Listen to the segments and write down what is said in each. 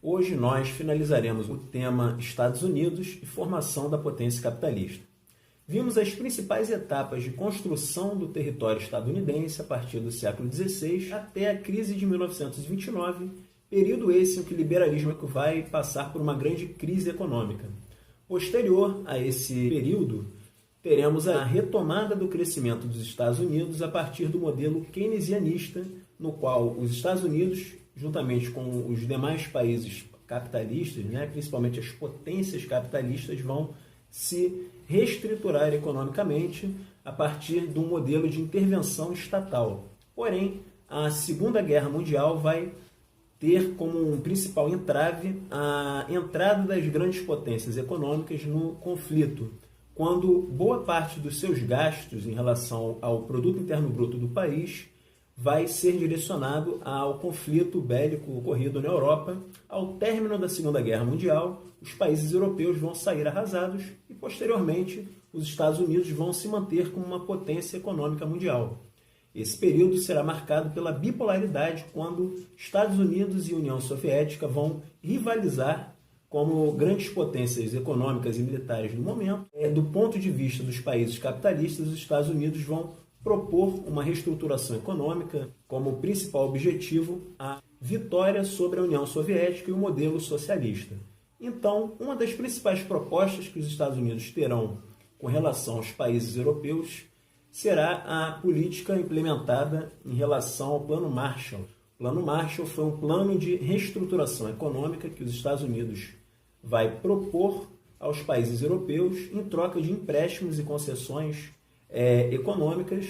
Hoje nós finalizaremos o tema Estados Unidos e formação da potência capitalista. Vimos as principais etapas de construção do território estadunidense a partir do século XVI até a crise de 1929, período esse em que o liberalismo vai passar por uma grande crise econômica. Posterior a esse período, teremos a retomada do crescimento dos Estados Unidos a partir do modelo keynesianista, no qual os Estados Unidos, juntamente com os demais países capitalistas, principalmente as potências capitalistas, vão se reestruturar economicamente a partir de um modelo de intervenção estatal. Porém, a Segunda Guerra Mundial vai ter como um principal entrave a entrada das grandes potências econômicas no conflito, quando boa parte dos seus gastos em relação ao produto interno bruto do país vai ser direcionado ao conflito bélico ocorrido na Europa. Ao término da Segunda Guerra Mundial, os países europeus vão sair arrasados e, posteriormente, os Estados Unidos vão se manter como uma potência econômica mundial. Esse período será marcado pela bipolaridade, quando Estados Unidos e União Soviética vão rivalizar como grandes potências econômicas e militares do momento. Do ponto de vista dos países capitalistas, os Estados Unidos vão propor uma reestruturação econômica como principal objetivo a vitória sobre a União Soviética e o modelo socialista. Então, uma das principais propostas que os Estados Unidos terão com relação aos países europeus será a política implementada em relação ao Plano Marshall. O Plano Marshall foi um plano de reestruturação econômica que os Estados Unidos vai propor aos países europeus em troca de empréstimos e concessões econômicas,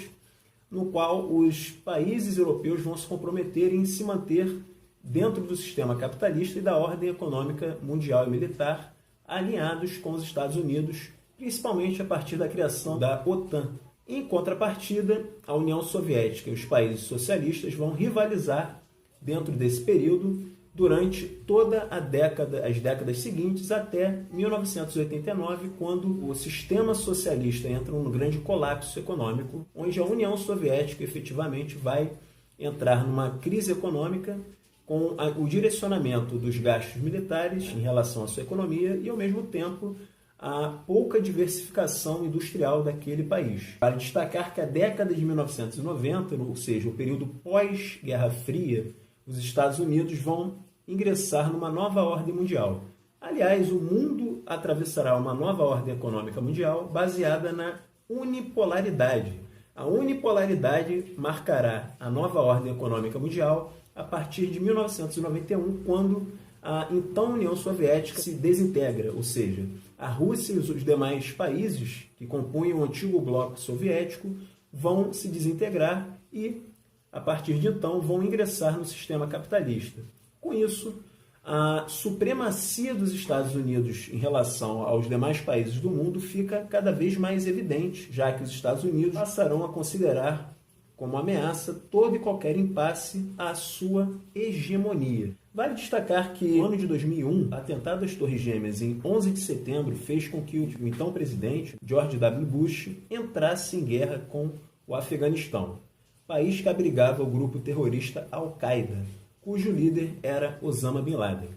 no qual os países europeus vão se comprometer em se manter dentro do sistema capitalista e da ordem econômica mundial e militar, alinhados com os Estados Unidos, principalmente a partir da criação da OTAN. Em contrapartida, a União Soviética e os países socialistas vão rivalizar dentro desse período durante toda as décadas seguintes, até 1989, quando o sistema socialista entra num grande colapso econômico, onde a União Soviética efetivamente vai entrar numa crise econômica com o direcionamento dos gastos militares em relação à sua economia e, ao mesmo tempo, a pouca diversificação industrial daquele país. Vale destacar que a década de 1990, ou seja, o período pós-Guerra Fria, os Estados Unidos vão ingressar numa nova ordem mundial. Aliás, o mundo atravessará uma nova ordem econômica mundial baseada na unipolaridade. A unipolaridade marcará a nova ordem econômica mundial a partir de 1991, quando a então União Soviética se desintegra, ou seja, a Rússia e os demais países que compunham o antigo bloco soviético vão se desintegrar e, a partir de então, vão ingressar no sistema capitalista. Com isso, a supremacia dos Estados Unidos em relação aos demais países do mundo fica cada vez mais evidente, já que os Estados Unidos passarão a considerar como ameaça todo e qualquer impasse à sua hegemonia. Vale destacar que, no ano de 2001, o atentado às Torres Gêmeas em 11 de setembro fez com que o então presidente, George W. Bush, entrasse em guerra com o Afeganistão, país que abrigava o grupo terrorista Al-Qaeda, cujo líder era Osama Bin Laden.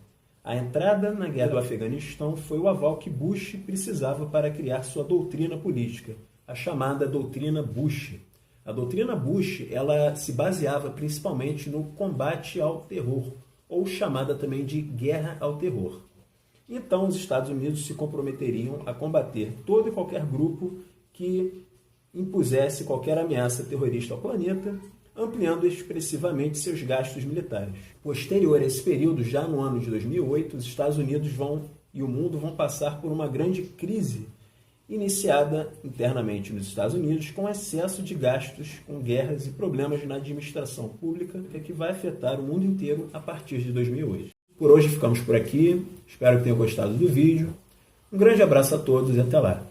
A entrada na guerra do Afeganistão foi o aval que Bush precisava para criar sua doutrina política, a chamada doutrina Bush. A doutrina Bush ela se baseava principalmente no combate ao terror, ou chamada também de guerra ao terror. Então, os Estados Unidos se comprometeriam a combater todo e qualquer grupo que impusesse qualquer ameaça terrorista ao planeta, ampliando expressivamente seus gastos militares. Posterior a esse período, já no ano de 2008, os Estados Unidos e o mundo vão passar por uma grande crise iniciada internamente nos Estados Unidos com excesso de gastos, com guerras e problemas na administração pública, que vai afetar o mundo inteiro a partir de 2008. Por hoje ficamos por aqui, espero que tenham gostado do vídeo. Um grande abraço a todos e até lá!